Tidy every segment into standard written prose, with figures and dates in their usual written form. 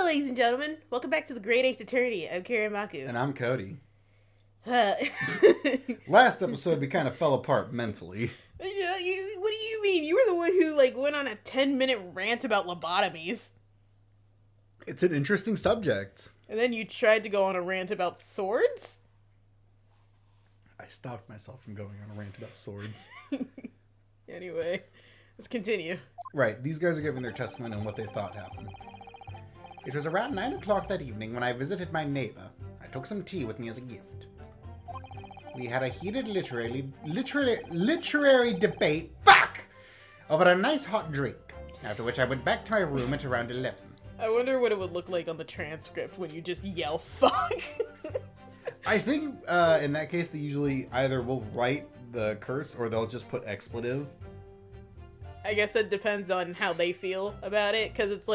ladies and gentlemen. Welcome back to the Great Ace Attorney. I'm Karen Maku. And I'm Cody. Uh, Last episode, we kind of fell apart mentally. what do you mean? You were the one who, went on a 10-minute rant about lobotomies. It's an interesting subject. And then you tried to go on a rant about swords? I stopped myself from going on a rant about swords. Anyway, let's continue. Right, these guys are giving their testimony on what they thought happened. It was around 9 o'clock that evening when I visited my neighbor. I took some tea with me as a gift. We had a heated literary debate, over a nice hot drink, after which I went back to my room at around 11. I wonder what it would look like on the transcript when you just yell, fuck. I think, in that case, they usually either will write the curse or they'll just put expletive. I guess it depends on how they feel about it, because it's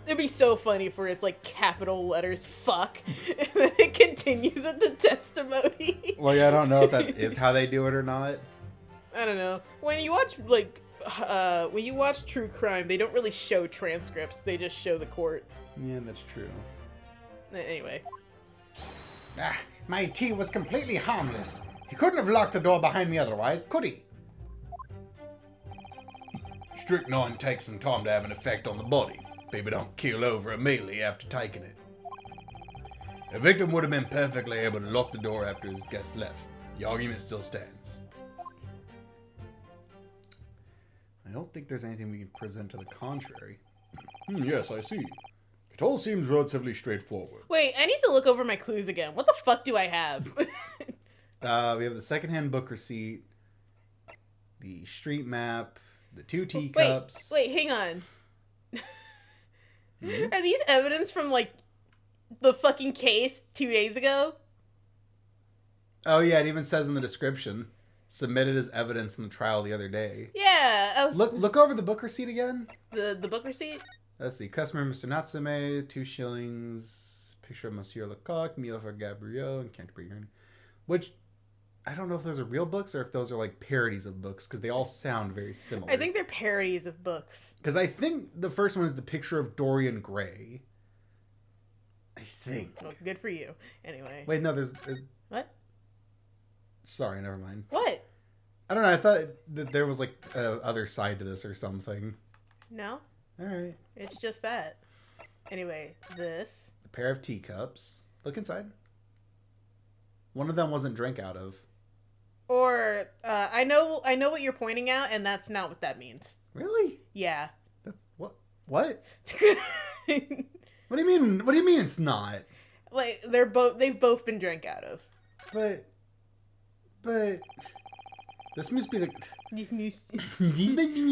it'd be so funny for it's capital letters, fuck, and then it continues with the testimony. Well, yeah, I don't know if that is how they do it or not. I don't know. When you watch, when you watch true crime, they don't really show transcripts, they just show the court. Yeah, that's true. Anyway. My tea was completely harmless. He couldn't have locked the door behind me otherwise, could he? Strychnine takes some time to have an effect on the body. People don't keel over immediately after taking it. The victim would have been perfectly able to lock the door after his guest left. The argument still stands. I don't think there's anything we can present to the contrary. Yes, I see. It all seems relatively straightforward. Wait, I need to look over my clues again. What the fuck do I have? We have the secondhand book receipt, the street map, the 2 teacups. Wait, hang on. Mm-hmm. Are these evidence from, the fucking case 2 days ago? Oh, yeah, it even says in the description, submitted as evidence in the trial the other day. Yeah, I was... Look over the book receipt again. The book receipt? Let's see. Customer, Mr. Natsume, 2 shillings. Picture of Monsieur Lecoq, meal for Gabrielle, and Canterbury. Which, I don't know if those are real books or if those are parodies of books, because they all sound very similar. I think they're parodies of books. Because I think the first one is the picture of Dorian Gray. I think. Well, good for you. Anyway. Wait, no, there's... What? Sorry, never mind. What? I don't know, I thought that there was, other side to this or something. No. Alright. It's just that. Anyway, this. A pair of teacups. Look inside. One of them wasn't drank out of. Or, I know what you're pointing at, and that's not what that means. Really? Yeah. What? What? What do you mean? What do you mean it's not? They've both been drank out of. But this must be the. These moose. These might be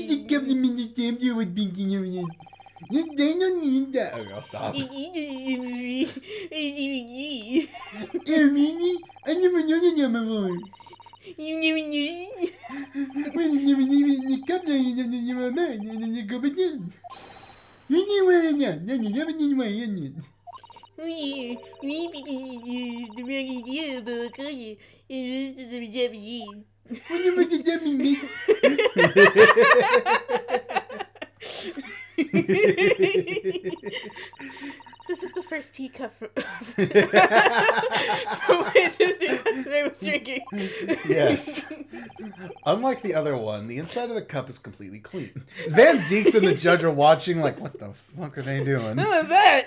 the government attempt you would be doing. They don't need that. Okay, I'll stop. Really? I never knew the number one. When you come down, you never mind, and then you go back in. You need one, then you never need one. Oh yeah, What does that mean? This is the first teacup from which Mr. Natsume was drinking. Yes. Unlike the other one, the inside of the cup is completely clean. Van Zeeks and the judge are watching like, what the fuck are they doing? What was that?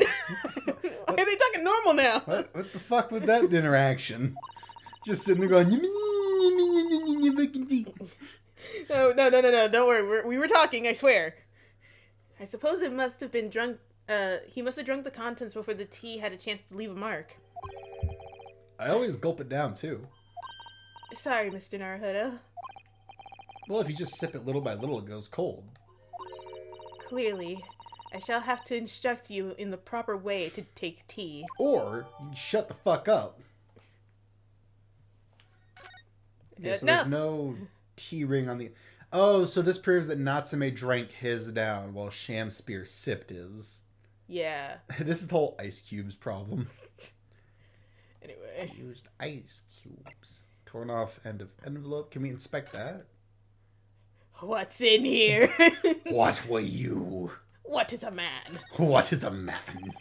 Why are they talking normal now? What the fuck was that interaction? Just sitting there going, No, don't worry. We were talking, I swear. I suppose it must have been drunk. He must have drunk the contents before the tea had a chance to leave a mark. I always gulp it down, too. Sorry, Mr. Naruhodo. Well, if you just sip it little by little, it goes cold. Clearly, I shall have to instruct you in the proper way to take tea. Or, you shut the fuck up. Okay, so there's no tea ring on the... Oh, so this proves that Natsume drank his down while Shamspear sipped his. Yeah. This is the whole ice cubes problem. Anyway. Used ice cubes. Torn off end of envelope. Can we inspect that? What's in here? What were you? What is a man? What is a man?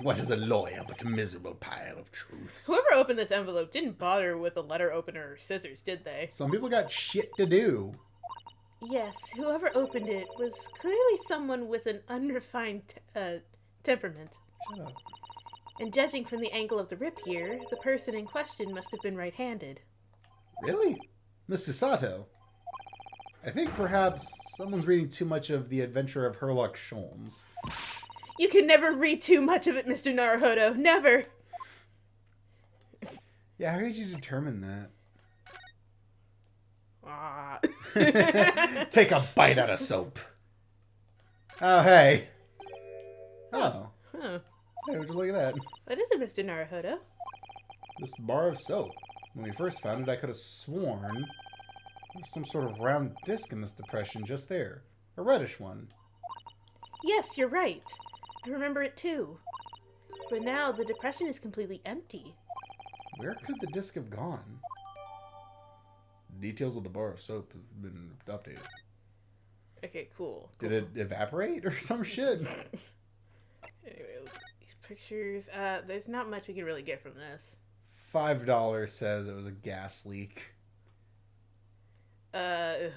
What is a lawyer but a miserable pile of truths? Whoever opened this envelope didn't bother with a letter opener or scissors, did they? Some people got shit to do. Yes, whoever opened it was clearly someone with an unrefined temperament. Shut up. And judging from the angle of the rip here, the person in question must have been right-handed. Really? Mr. Sato? I think perhaps someone's reading too much of The Adventure of Herlock Sholmes. You can never read too much of it, Mr. Naruhodo. Never! Yeah, how did you determine that? Ah. Take a bite out of soap. Oh, hey. Oh. Huh. Hey, would you look at that? What is it, Mr. Naruhodo? This bar of soap. When we first found it, I could have sworn there was some sort of round disc in this depression just there. A reddish one. Yes, you're right. I remember it too. But now the depression is completely empty. Where could the disc have gone? Details of the bar of soap have been updated. Okay, cool. Did it evaporate or some shit? Anyway, look at these pictures. There's not much we can really get from this. $5 says it was a gas leak.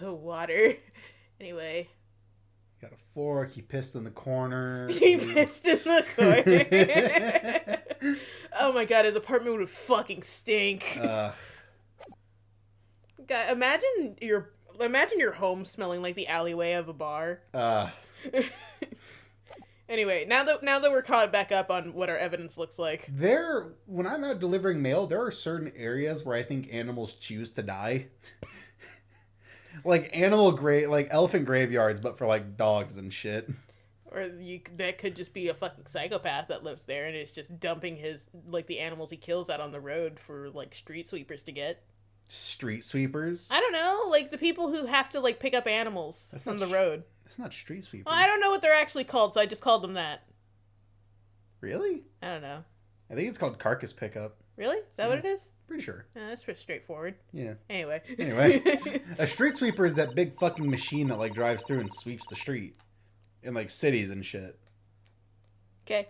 Water. Anyway. Got a fork, he pissed in the corner. He pissed in the corner. Oh my god, his apartment would fucking stink. God, imagine your home smelling like the alleyway of a bar. Anyway, now that we're caught back up on what our evidence looks like. When I'm out delivering mail, there are certain areas where I think animals choose to die. Like elephant graveyards, but for like dogs and shit. Or that could just be a fucking psychopath that lives there and is just dumping the animals he kills out on the road for like street sweepers to get. Street sweepers? I don't know, like the people who have to like pick up animals from the road. It's not street sweepers. Well, I don't know what they're actually called, so I just called them that. Really? I don't know. I think it's called carcass pickup. Really? Is that what it is? Pretty sure. That's pretty straightforward. Yeah. Anyway. A street sweeper is that big fucking machine that like drives through and sweeps the street. In like cities and shit. Okay.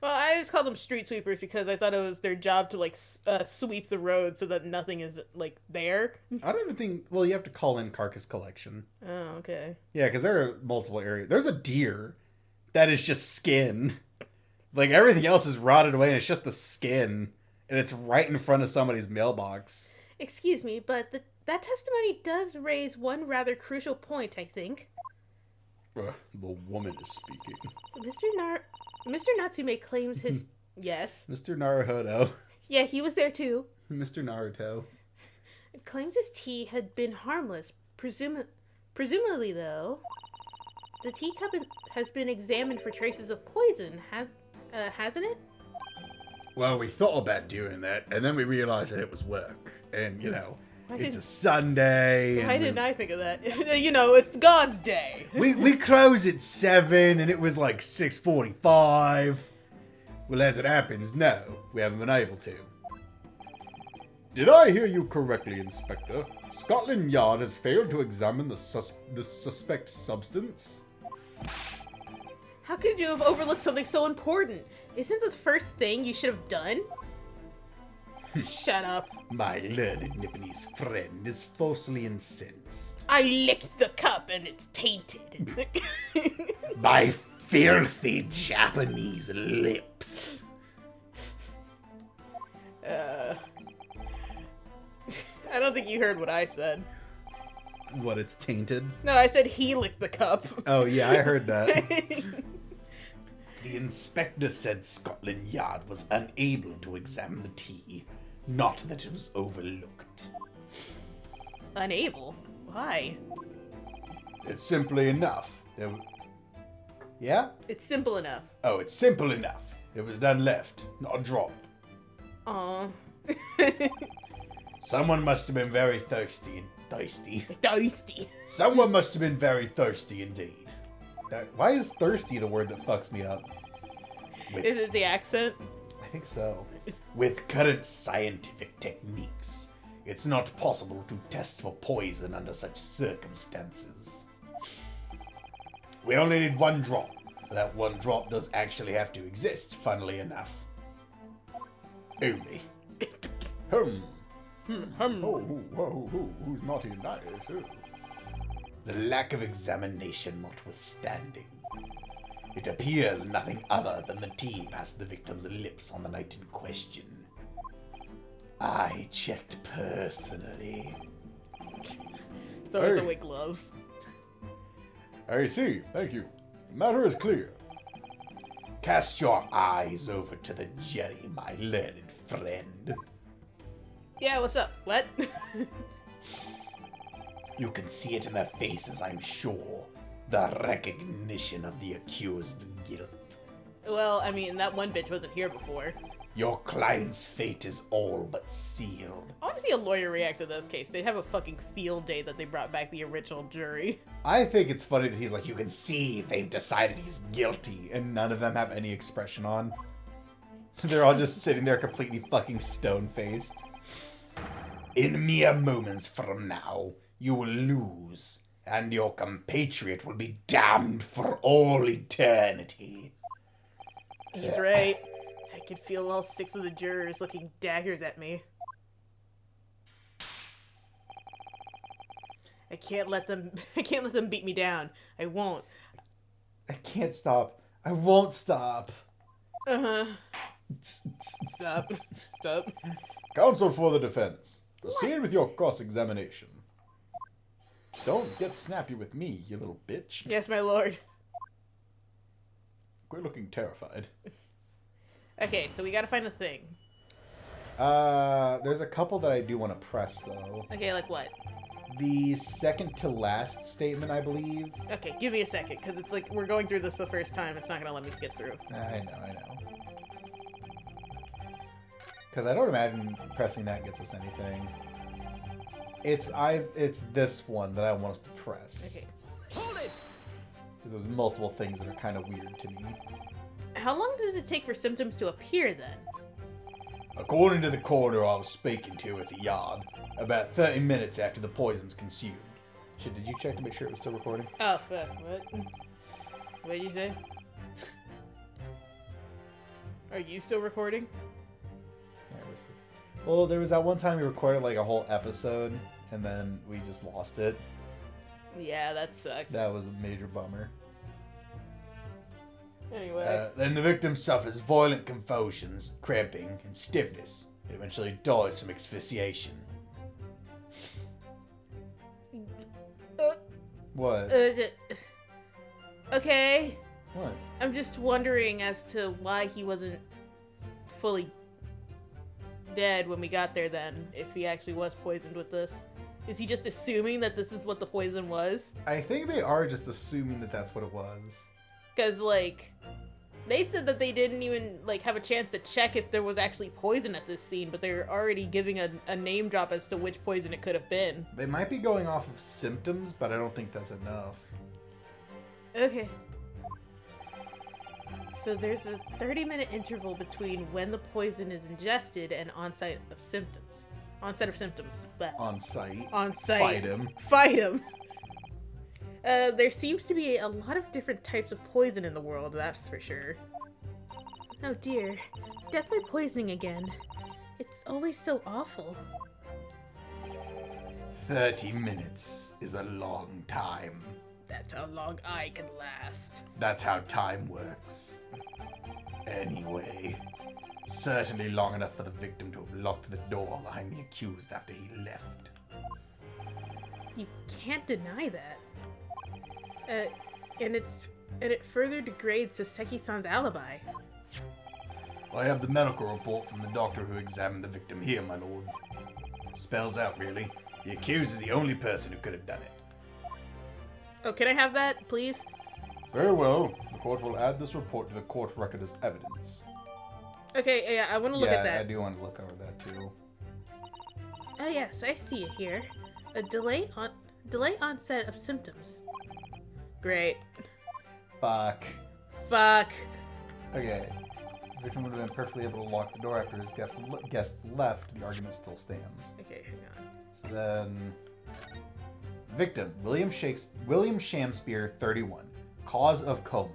Well, I just called them street sweepers because I thought it was their job to like sweep the road so that nothing is like there. I don't even think. Well, you have to call in carcass collection. Oh, okay. Yeah, because there are multiple areas. There's a deer that is just skin. Like everything else is rotted away, and it's just the skin, and it's right in front of somebody's mailbox. Excuse me, but that testimony does raise one rather crucial point, I think. The woman is speaking. Mr. Natsume claims his... Yes. Mr. Naruhodo. Yeah, he was there too. Mr. Naruto. Claims his tea had been harmless. Presumably, though, the teacup has been examined for traces of poison, hasn't it? Well, we thought about doing that, and then we realized that it was work. And, it's a Sunday. Why didn't I think of that? It's God's day. We close at 7, and it was like 6:45. Well, as it happens, no, we haven't been able to. Did I hear you correctly, Inspector? Scotland Yard has failed to examine the suspect substance? How could you have overlooked something so important? Isn't it the first thing you should have done? Shut up. My learned Nipponese friend is falsely incensed. I licked the cup and it's tainted. By filthy Japanese lips. I don't think you heard what I said. What, it's tainted? No, I said he licked the cup. Oh, yeah, I heard that. The inspector said Scotland Yard was unable to examine the tea, not that it was overlooked. Unable? Why? It's simply enough. Yeah? It's simple enough. Oh, it's simple enough. It was done left, not a drop. Aw. Someone must have been very thirsty. Thirsty. Someone must have been very thirsty indeed. Why is thirsty the word that fucks me up? Is it the accent? I think so. With current scientific techniques, It's not possible to test for poison under such circumstances. We only need one drop. That one drop does actually have to exist, funnily enough. Only. Who's naughty and nice? The lack of examination notwithstanding. It appears nothing other than the tea passed the victim's lips on the night in question. I checked personally. Throws away gloves. I see. Thank you. The matter is clear. Cast your eyes over to the Jerry, my learned friend. Yeah, what's up? What? You can see it in their faces, I'm sure. The recognition of the accused's guilt. Well, I mean, that one bitch wasn't here before. Your client's fate is all but sealed. I want to see a lawyer react to this case. They'd have a fucking field day that they brought back the original jury. I think it's funny that he's like, You can see they've decided he's guilty. and none of them have any expression on. They're all just sitting there completely fucking stone-faced. In mere moments from now, you will lose, and your compatriot will be damned for all eternity. He's right. I can feel all 6 of the jurors looking daggers at me. I can't let them beat me down. I won't. I can't stop. I won't stop. Uh-huh. Stop. Stop. Counsel for the defense. Proceed with your cross-examination. Don't get snappy with me, you little bitch. Yes, my lord. Quit looking terrified. Okay, so we gotta find the thing. There's a couple that I do want to press, though. Okay, like what? The second to last statement, I believe. Okay, give me a second, because it's like we're going through this the first time. It's not gonna let me skip through. I know. Because I don't imagine pressing that gets us anything. It's this one that I want us to press. Okay. Hold it! Because there's multiple things that are kind of weird to me. How long does it take for symptoms to appear, then? According to the coroner I was speaking to at the yard, about 30 minutes after the poison's consumed. Shit, did you check to make sure it was still recording? Oh, fuck. What? What'd you say? Are you still recording? Yeah, well, there was that one time we recorded like a whole episode, and then we just lost it. Yeah, that sucks. That was a major bummer. Anyway. Then the victim suffers violent convulsions, cramping, and stiffness. It eventually dies from asphyxiation. What? Okay. What? I'm just wondering as to why he wasn't fully dead when we got there then, if he actually was poisoned with this. Is he just assuming that this is what the poison was? I think they are just assuming that that's what it was. Because, like, they said that they didn't even, like, have a chance to check if there was actually poison at this scene, but they're already giving a name drop as to which poison it could have been. They might be going off of symptoms, but I don't think that's enough. Okay. So there's a 30-minute interval between when the poison is ingested and onset of symptoms. Onset of symptoms. But On site. on site. Fight him. Fight him. There seems to be a lot of different types of poison in the world, that's for sure. Oh dear. Death by poisoning again. It's always so awful. 30 minutes is a long time. That's how long I can last. That's how time works. Anyway, certainly long enough for the victim to have locked the door behind the accused after he left. You can't deny that. And it further degrades Soseki-san's alibi. I have the medical report from the doctor who examined the victim here, my lord. Spells out, really. The accused is the only person who could have done it. Oh, can I have that, please? Very well. The court will add this report to the court record as evidence. Okay, yeah, I want to look at that. Yeah, I do want to look over that too. Oh yes, I see it here. A delay onset of symptoms. Great. Fuck. Fuck. Okay. The victim would have been perfectly able to lock the door after his guests left. The argument still stands. Okay, hang on. So then, victim, William Shamspeare, 31. Cause of coma.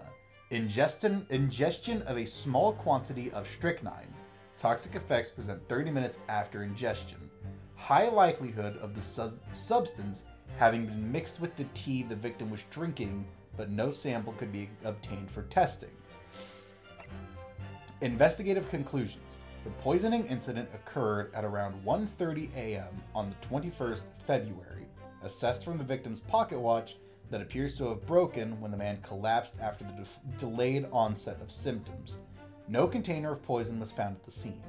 Ingestion of a small quantity of strychnine. Toxic effects present 30 minutes after ingestion. High likelihood of the substance having been mixed with the tea the victim was drinking, but no sample could be obtained for testing. Investigative conclusions. The poisoning incident occurred at around 1:30 a.m. on the 21st February, assessed from the victim's pocket watch that appears to have broken when the man collapsed after the delayed onset of symptoms. No container of poison was found at the scene.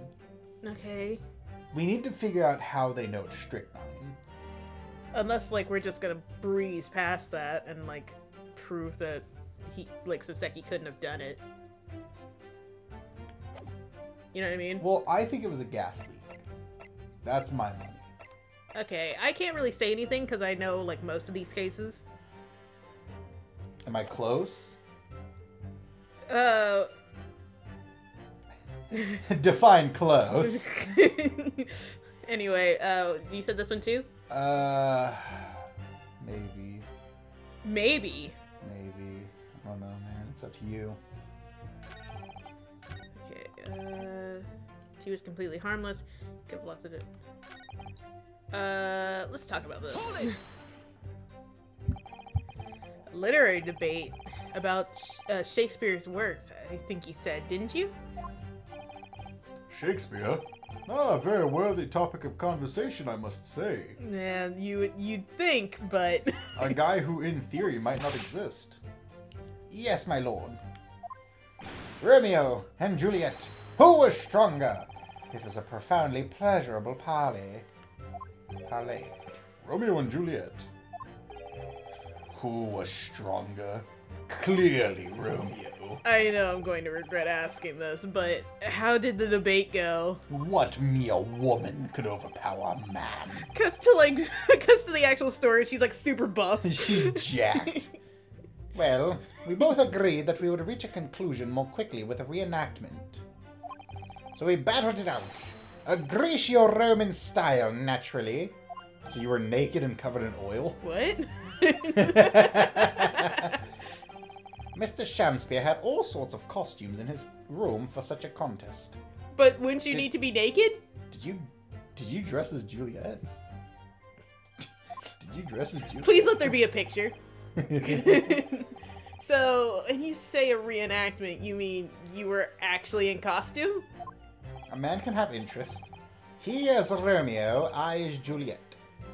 Okay. We need to figure out how they know it's strychnine. Unless, like, we're just gonna breeze past that and, like, prove that Soseki couldn't have done it. You know what I mean? Well, I think it was a gas leak. That's my money. Okay, I can't really say anything because I know, like, most of these cases. Am I close? Define close. Anyway, you said this one too? Maybe. Maybe. I don't know, man. It's up to you. Okay, she was completely harmless. Could have locked it. Let's talk about this. Literary debate about Shakespeare's works, I think you said, didn't you? Shakespeare? Ah, a very worthy topic of conversation, I must say. Yeah, you'd think, but... A guy who, in theory, might not exist. Yes, my lord. Romeo and Juliet. Who was stronger? It was a profoundly pleasurable parley. Romeo and Juliet. Who was stronger? Clearly Romeo. I know I'm going to regret asking this, but how did the debate go? What mere woman could overpower a man? Cuts to the actual story, she's like super buff. She's jacked. Well, we both agreed that we would reach a conclusion more quickly with a reenactment. So we battled it out. A Greco-Roman style, naturally. So you were naked and covered in oil? What? Mr. Shamspeare had all sorts of costumes in his room for such a contest. But wouldn't you need to be naked? Did you dress as Juliet? Did you dress as Juliet? Please let there be a picture. So, when you say a reenactment, you mean you were actually in costume? A man can have interest. He is Romeo, I is Juliet.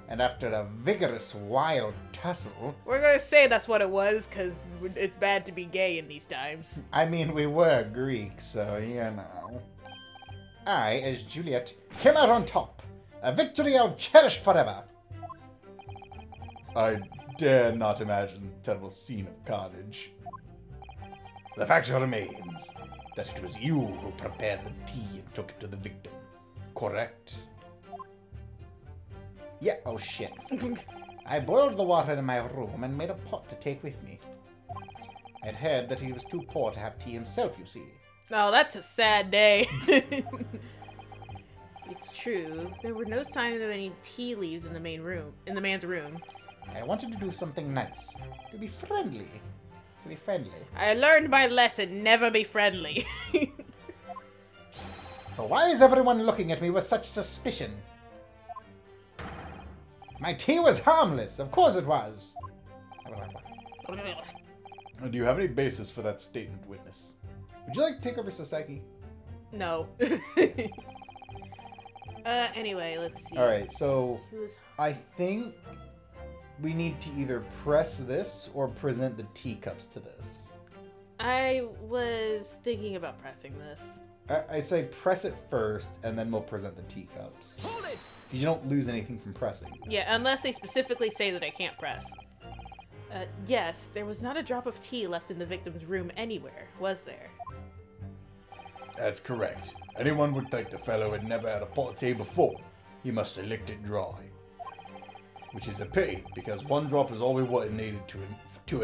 And after a vigorous, wild tussle... We're gonna say that's what it was, because it's bad to be gay in these times. I mean, we were Greek, so you know. I, as Juliet, came out on top. A victory I'll cherish forever. I dare not imagine the terrible scene of carnage. The fact remains that it was you who prepared the tea and took it to the victim. Correct? Yeah, oh shit. I boiled the water in my room and made a pot to take with me. I'd heard that he was too poor to have tea himself, you see. Oh, that's a sad day. It's true. There were no signs of any tea leaves in the man's room. I wanted to do something nice. To be friendly. I learned my lesson, never be friendly. So why is everyone looking at me with such suspicion? My tea was harmless. Of course it was. Do you have any basis for that statement, witness? Would you like to take over Soseki? No. Anyway, let's see. Alright, so I think we need to either press this or present the teacups to this. I was thinking about pressing this. I say press it first, and then we'll present the teacups. Hold it! Because you don't lose anything from pressing. Yeah, unless they specifically say that I can't press. Yes, there was not a drop of tea left in the victim's room anywhere, was there? That's correct. Anyone would think the fellow had never had a pot of tea before. He must have licked it dry. Which is a pity, because one drop is all we would have needed to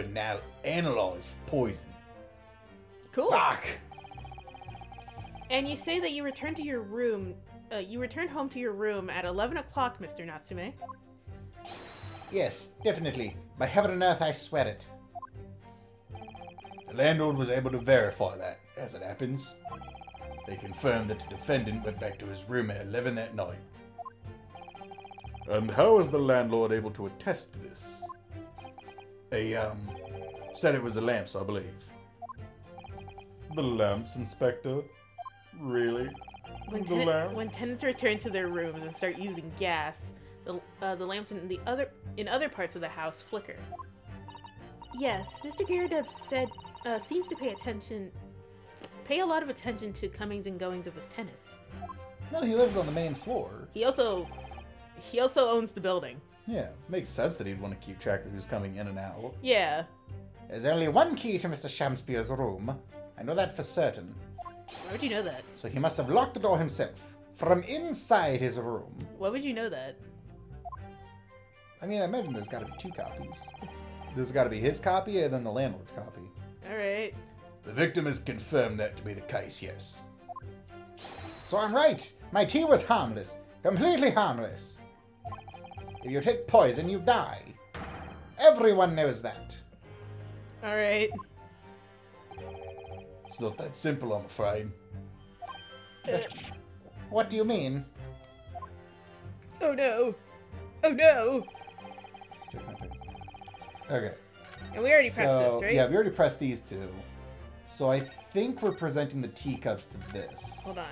analyze poison. Cool. Fuck! And you say that you returned to your room You returned home to your room at 11 o'clock, Mr. Natsume. Yes, definitely. By heaven and earth, I swear it. The landlord was able to verify that, as it happens. They confirmed that the defendant went back to his room at 11 that night. And how was the landlord able to attest to this? Said it was the lamps, I believe. The lamps, Inspector? Really? When, The lamp? when tenants return to their rooms and start using gas, the lamps in other parts of the house flicker. Yes, Mr. Gyaradev said seems to pay a lot of attention to comings and goings of his tenants. Well, he lives on the main floor. He also owns the building. Yeah, makes sense that he'd want to keep track of who's coming in and out. Yeah. There's only one key to Mr. Shamspeare's room. I know that for certain. Why would you know that? So he must have locked the door himself, from inside his room. Why would you know that? I mean, I imagine there's got to be two copies. There's got to be his copy and then the landlord's copy. Alright. The victim has confirmed that to be the case, yes. So I'm right. My tea was harmless. Completely harmless. If you take poison, you die. Everyone knows that. Alright. It's not that simple, I'm afraid. What do you mean? Oh no. Oh no. Okay. And we already pressed this, right? Yeah, we already pressed these two. So I think we're presenting the teacups to this. Hold on.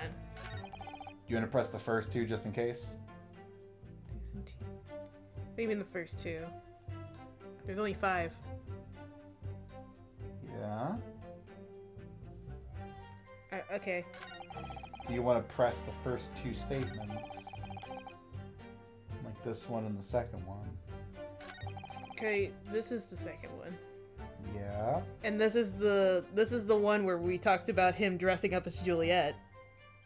You want to press the first two just in case? What do you mean the first two? There's only 5. Yeah. Okay. Do you want to press the first two statements? Like this one and the second one. Okay, this is the second one. Yeah. And this is the one where we talked about him dressing up as Juliet.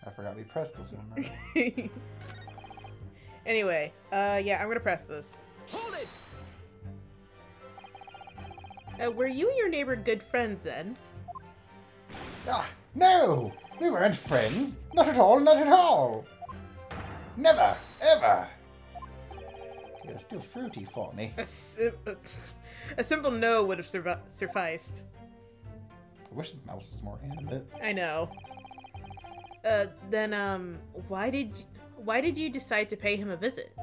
I forgot we pressed this one then. Anyway, yeah, I'm gonna press this. Hold it! Were you and your neighbor good friends then? Ah, no! We weren't friends. Not at all, not at all. Never, ever. You're too fruity for me. A simple no would have sufficed. I wish the mouse was more animate. I know. Then, why did you decide to pay him a visit?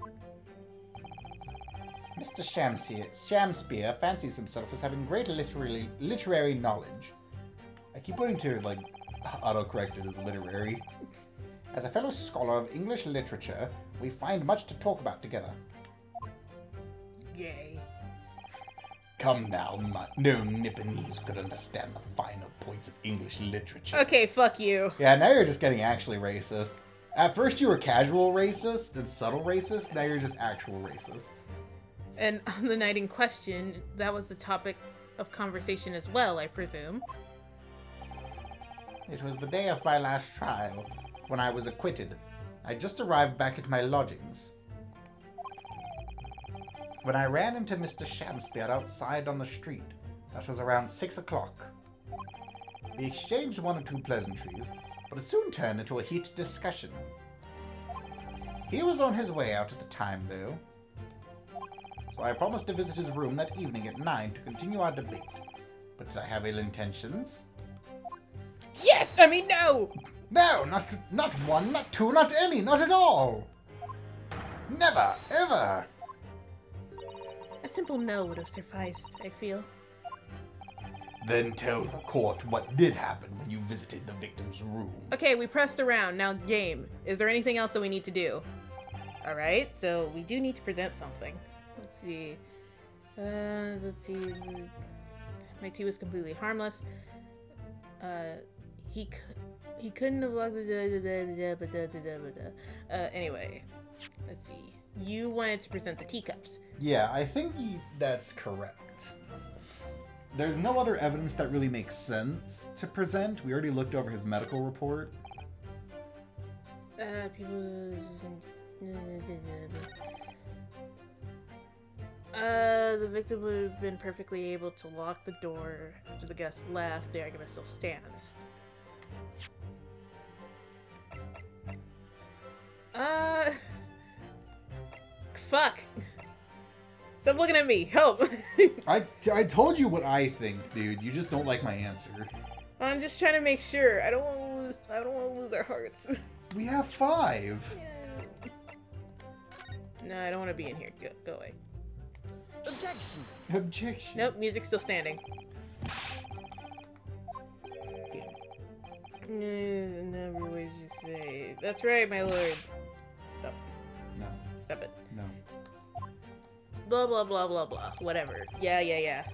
Mr. Shamspeare fancies himself as having great literary knowledge. I keep wanting to, like, autocorrect it as literary. As a fellow scholar of English literature, we find much to talk about together. Yay. Come now, no Nipponese could understand the finer points of English literature. Okay, fuck you. Yeah, now you're just getting actually racist. At first you were casual racist, then subtle racist, now you're just actual racist. And on the night in question, that was the topic of conversation as well, I presume. It was the day of my last trial, when I was acquitted. I just arrived back at my lodgings, when I ran into Mr. Shamspeare outside on the street. That was around 6 o'clock. We exchanged one or two pleasantries, but it soon turned into a heated discussion. He was on his way out at the time, though, so I promised to visit his room that evening at 9 to continue our debate. But did I have ill intentions? Yes! I mean, no! No, not one, not two, not any, not at all! Never, ever! A simple no would have sufficed, I feel. Then tell the court what did happen when you visited the victim's room. Okay, we pressed around. Now, game. Is there anything else that we need to do? Alright, so we do need to present something. Let's see. Let's see. My tea was completely harmless. He couldn't have locked the... Anyway, let's see. You wanted to present the teacups. Yeah, I think that's correct. There's no other evidence that really makes sense to present. We already looked over his medical report. The victim would have been perfectly able to lock the door after the guest left. The argument still stands. Fuck. Stop looking at me. Help. I told you what I think, dude. You just don't like my answer. I'm just trying to make sure. I don't want to lose our hearts. We have 5. No, I don't want to be in here. Go away. Objection. Nope, music's still standing. Never would you say. That's right, my lord. Stop. No. Stop it. No. Blah, blah, blah, blah, blah. Whatever. Yeah.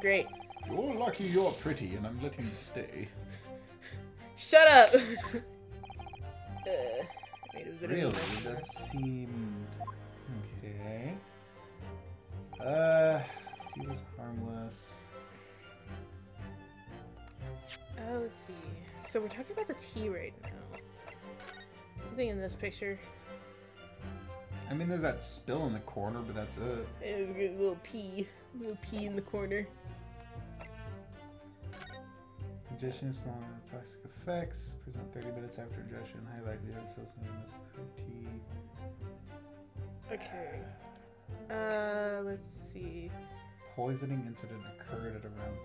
Great. You're lucky you're pretty, and I'm letting you stay. Shut up! Made a bit of a Really? mess of That this. seemed... Okay. Tea was harmless. Let's see. So we're talking about the tea right now. Anything in this picture? I mean, there's that spill in the corner, but that's it. A little pee in the corner. Ingestion is small toxic effects. Present 30 minutes after ingestion. High likelihood of associated with tea. Okay. Let's see. Poisoning incident occurred at around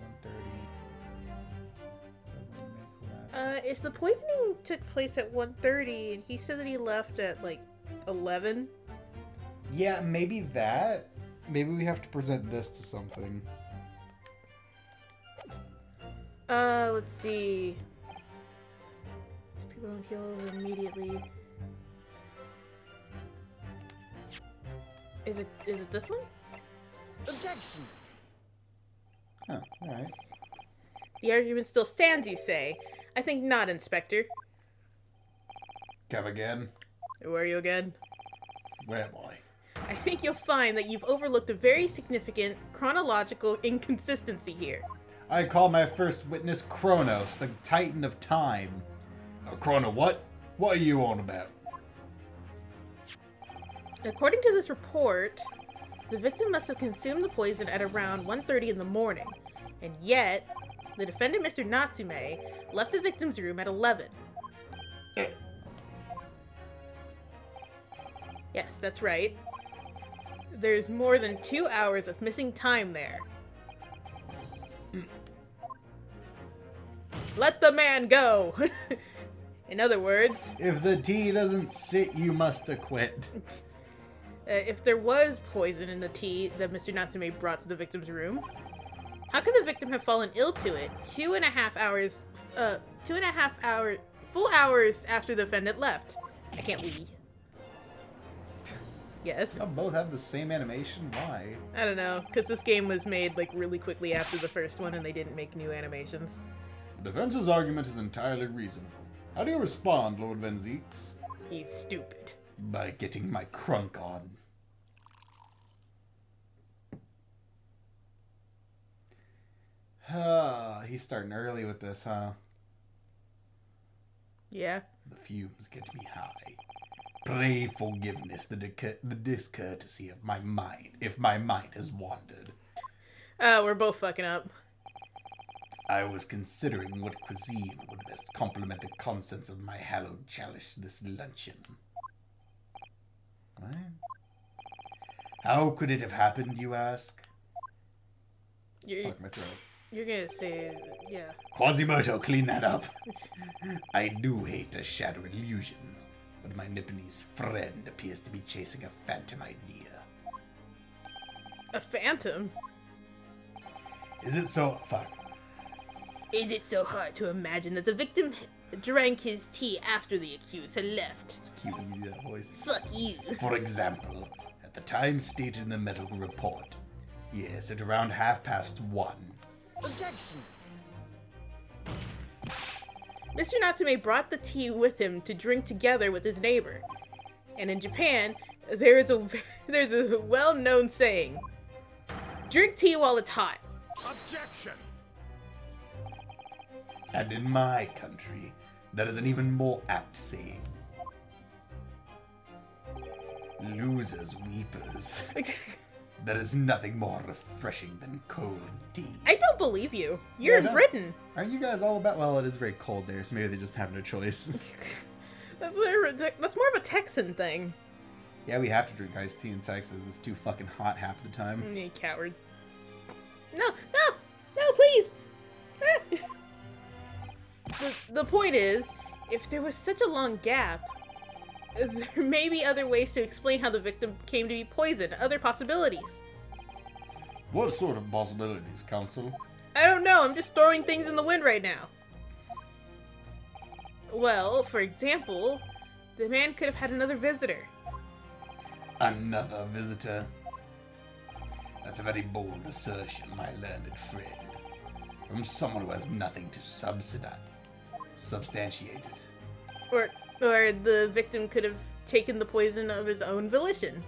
1:30. If the poisoning took place at 1:30 and he said that he left at like 11. Yeah, maybe that. Maybe we have to present this to something. Let's see. People don't kill over immediately. Is it this one? Objection. Oh, alright. The argument still stands, you say. I think not, Inspector. Come again? Who are you again? Where am I? I think you'll find that you've overlooked a very significant chronological inconsistency here. I call my first witness Kronos, the Titan of Time. Chrono what? What are you on about? According to this report, the victim must have consumed the poison at around 1:30 in the morning, and yet, the defendant, Mr. Natsume, left the victim's room at 11. Yes, that's right. There's more than 2 hours of missing time there. Let the man go! In other words, If the tea doesn't sit, you must acquit. if there was poison in the tea that Mr. Natsume brought to the victim's room, how could the victim have fallen ill to it 2.5 full hours after the defendant left? I can't read. Yes. They'll both have the same animation? Why? I don't know, because this game was made like really quickly after the first one and they didn't make new animations. The defense's argument is entirely reasonable. How do you respond, Lord Van Zeeks? He's stupid. By getting my crunk on. He's starting early with this, huh? Yeah. The fumes get me high. Pray forgiveness the discourtesy of my mind, if my mind has wandered. We're both fucking up. I was considering what cuisine would best complement the contents of my hallowed chalice this luncheon. What? How could it have happened, you ask? You're, Fuck my throat. you're gonna say, yeah. Quasimodo, clean that up. I do hate to shatter illusions, but my Nipponese friend appears to be chasing a phantom idea. A phantom? Is it so? Fuck. Is it so hard to imagine that the victim drank his tea after the accused had left? It's cute when you do that voice. Fuck you. For example, at the time stated in the medical report, yes, at around 1:30. Objection. Mr. Natsume brought the tea with him to drink together with his neighbor. And in Japan, there's a well-known saying, drink tea while it's hot. Objection. And in my country, that is an even more apt saying. Losers weepers. There is nothing more refreshing than cold tea. I don't believe you. You're Yeah, in no. Britain. Aren't you guys all about... Well, it is very cold there, so maybe they just have no choice. That's more of a Texan thing. Yeah, we have to drink iced tea in Texas. It's too fucking hot half the time. You coward. No, please! The point is, if there was such a long gap, there may be other ways to explain how the victim came to be poisoned, other possibilities. What sort of possibilities, Counsel? I don't know, I'm just throwing things in the wind right now. Well, for example, the man could have had another visitor. Another visitor? That's a very bold assertion, my learned friend. From someone who has nothing to substantiate it. Or the victim could have taken the poison of his own volition.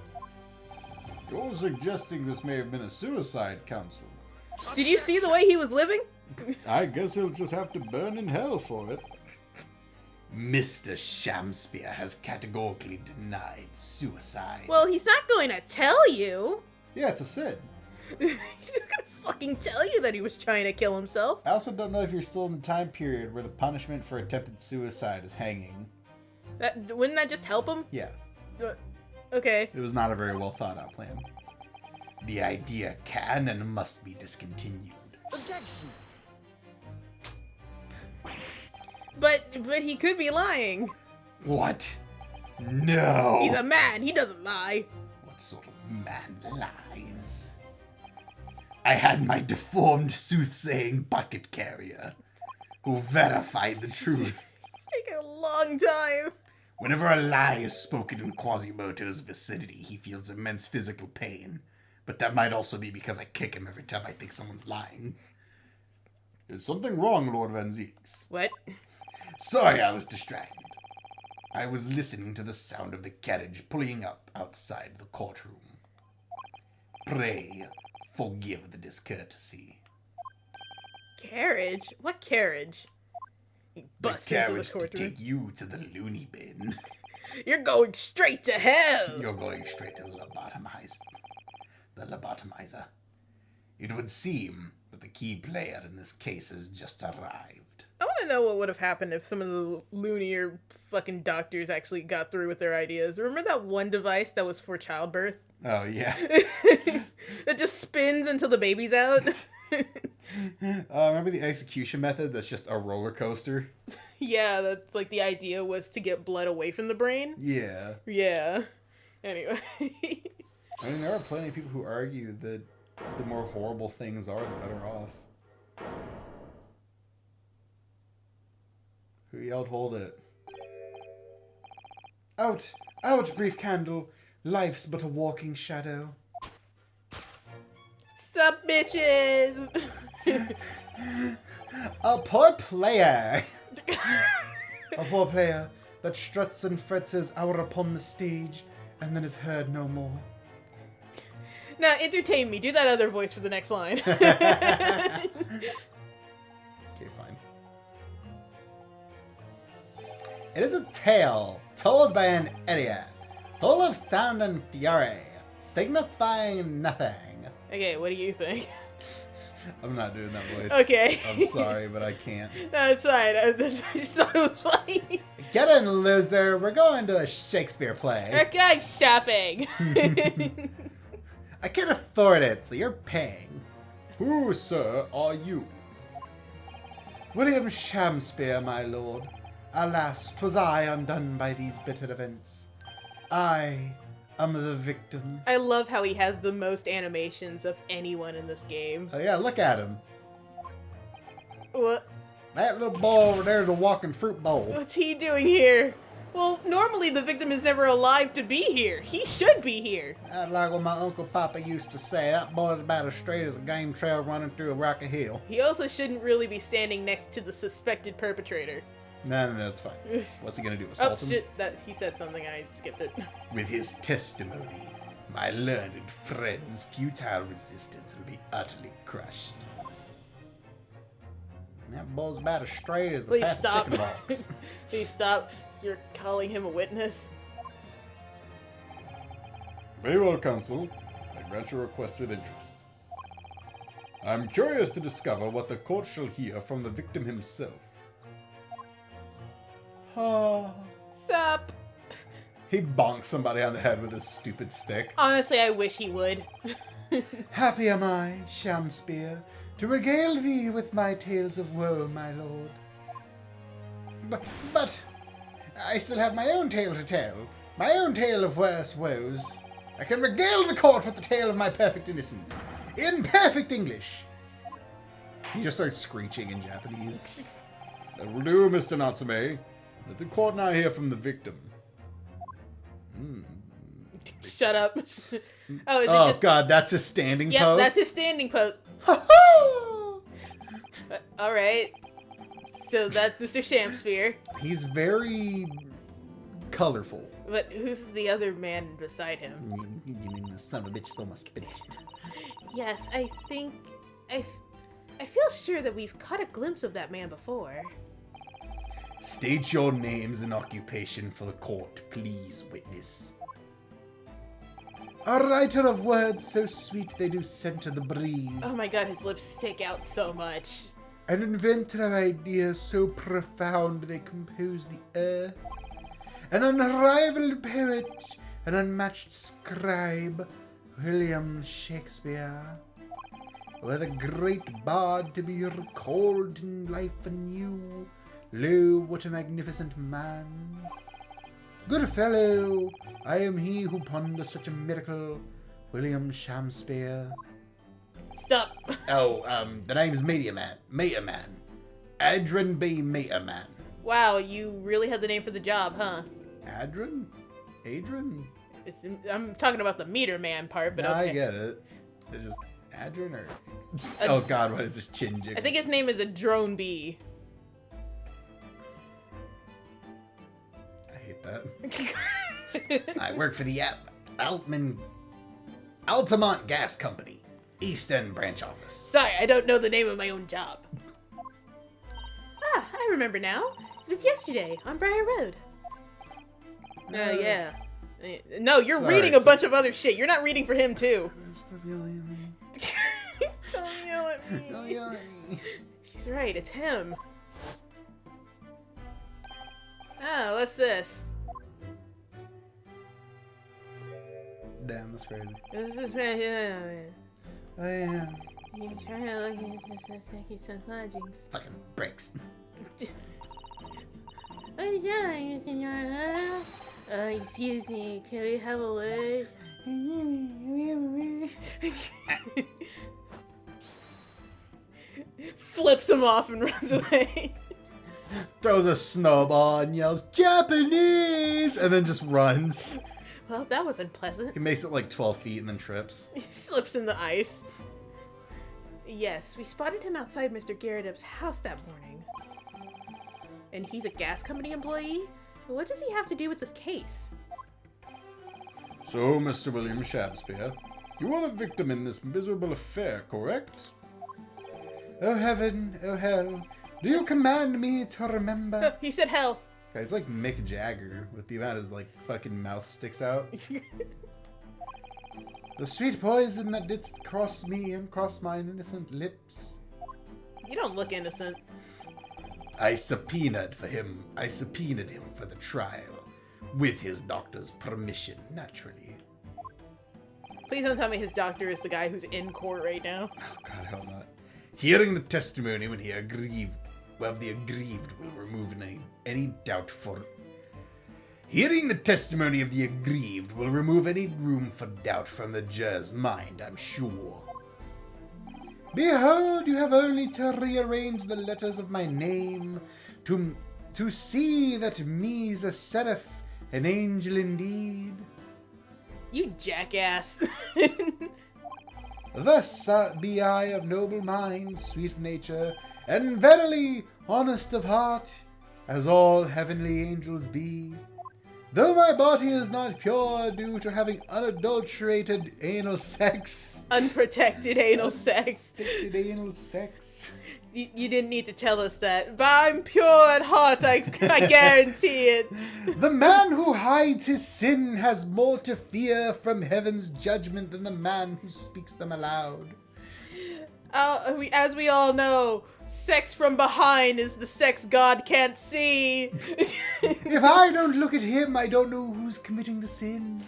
You're suggesting this may have been a suicide, Counsel. Did you see the way he was living? I guess he'll just have to burn in hell for it. Mr. Shamspeare has categorically denied suicide. Well, he's not going to tell you. Yeah, it's a sin. He's not gonna fucking tell you that he was trying to kill himself. I also don't know if you're still in the time period where the punishment for attempted suicide is hanging. Wouldn't that just help him? Yeah. Okay. It was not a very well thought out plan. The idea can and must be discontinued. Objection. But he could be lying. What? No! He's a man. He doesn't lie. What sort of man lies? I had my deformed soothsaying bucket carrier, who verified the truth. It's taking a long time. Whenever a lie is spoken in Quasimodo's vicinity, he feels immense physical pain. But that might also be because I kick him every time I think someone's lying. Is something wrong, Lord Van Zeeks? What? Sorry, I was distracted. I was listening to the sound of the carriage pulling up outside the courtroom. Pray, forgive the discourtesy. Carriage? What carriage? He busts The into carriage the to courtroom. take you to the loony bin. You're going straight to hell. You're going straight to the lobotomizer. It would seem that the key player in this case has just arrived. I want to know what would have happened if some of the loonier fucking doctors actually got through with their ideas. Remember that one device that was for childbirth? Oh, yeah. It just spins until the baby's out. Remember the execution method that's just a roller coaster? Yeah, that's like the idea was to get blood away from the brain. Yeah. Yeah. Anyway. I mean, there are plenty of people who argue that the more horrible things are, the better off. Who yelled, hold it? Out! Out, brief candle! Life's but a walking shadow. Sup, bitches? A poor player! A poor player that struts and frets his hour upon the stage and then is heard no more. Now, entertain me. Do that other voice for the next line. Okay, fine. It is a tale told by an idiot, full of sound and fury, signifying nothing. Okay, what do you think? I'm not doing that voice. Okay. I'm sorry, but I can't. No, it's fine. I just thought it was funny. Get in, loser. We're going to a Shakespeare play. We're going shopping. I can't afford it, so you're paying. Who, sir, are you? William Shamspeare, my lord. Alas, 'twas I undone by these bitter events. I am the victim. I love how he has the most animations of anyone in this game. Oh yeah, look at him. What? That little boy over there is a walking fruit bowl. What's he doing here? Well, normally the victim is never alive to be here. He should be here. I'd like what my Uncle Papa used to say, that boy's about as straight as a game trail running through a rocky hill. He also shouldn't really be standing next to the suspected perpetrator. No, it's fine. What's he gonna do, Oh, assault him? shit. He said something. I skipped it. With his testimony, my learned friend's futile resistance will be utterly crushed. That boy's about as straight as the Please path of stop. chicken box. Please stop. You're calling him a witness. Very well, counsel. I grant your request with interest. I'm curious to discover what the court shall hear from the victim himself. Sup? He bonks somebody on the head with his stupid stick. Honestly, I wish he would. Happy am I, Shakespeare, to regale thee with my tales of woe, my lord. But I still have my own tale to tell. My own tale of worse woes. I can regale the court with the tale of my perfect innocence. In perfect English. He just starts screeching in Japanese. That will do, Mr. Natsume. Let the court now hear from the victim. Shut up. God, that's his standing pose? Yep, that's his standing pose. Alright. So that's Mr. Shakespeare. He's very colorful. But who's the other man beside him? You mean the son of a bitch stole my stupid. Yes, I think... I feel sure that we've caught a glimpse of that man before. State your names and occupation for the court, please, witness. A writer of words so sweet they do scent the breeze. Oh my god, his lips stick out so much. An inventor of ideas so profound they compose the earth. An unrivaled poet, an unmatched scribe, William Shakespeare. Were the great bard to be recalled in life anew, lo, what a magnificent man. Good fellow, I am he who ponders such a miracle, William Shakespeare. Stop. The name's Meteor Man. Adrian B. Meteor Man. Wow, you really had the name for the job, huh? Adrian? I'm talking about the meter man part, but No, okay. I get it. It's just Adrian or... oh god, what is this, chin jiggle? I think his name is a drone bee. I hate that. I work for the Altamont Gas Company, East End branch office. Sorry, I don't know the name of my own job. Ah, I remember now. It was yesterday on Briar Road. Yeah. No, you're Sorry, reading a bunch of other shit. You're not reading for him, too. Stop yelling at me. Don't yell at me. Don't yell at me. She's right, it's him. Oh, what's this? Damn, that's crazy. This is man. Oh yeah. He's trying to look at his lodgings. Fucking bricks. Oh, yeah, senor. Excuse me, can we have a word? Flips him off and runs away. Throws a snowball and yells, Japanese! And then just runs. Well, that wasn't pleasant. He makes it like 12 feet and then trips. He slips in the ice. Yes, we spotted him outside Mr. Garrett's house that morning. And he's a gas company employee? What does he have to do with this case? So, Mr. William Shakespeare, you are the victim in this miserable affair, correct? Oh heaven, oh hell, do you command me to remember? He said hell. Okay, it's like Mick Jagger with the amount his like fucking mouth sticks out. The sweet poison that didst cross me and cross mine innocent lips. You don't look innocent. I subpoenaed him for the trial, with his doctor's permission, naturally. Please don't tell me his doctor is the guy who's in court right now. Oh God, hell not. Hearing the testimony of the aggrieved will remove any doubt for... Hearing the testimony of the aggrieved will remove any room for doubt from the juror's mind, I'm sure. Behold, you have only to rearrange the letters of my name to see that me's a seraph, an angel indeed. You jackass. Thus be I of noble mind, sweet of nature, and verily honest of heart, as all heavenly angels be. Though my body is not pure due to having unadulterated anal sex. Unprotected anal sex. Unprotected anal sex. You didn't need to tell us that. But I'm pure at heart, I guarantee it. The man who hides his sin has more to fear from heaven's judgment than the man who speaks them aloud. As we all know, Sex from behind is the sex God can't see. If I don't look at him, I don't know who's committing the sin.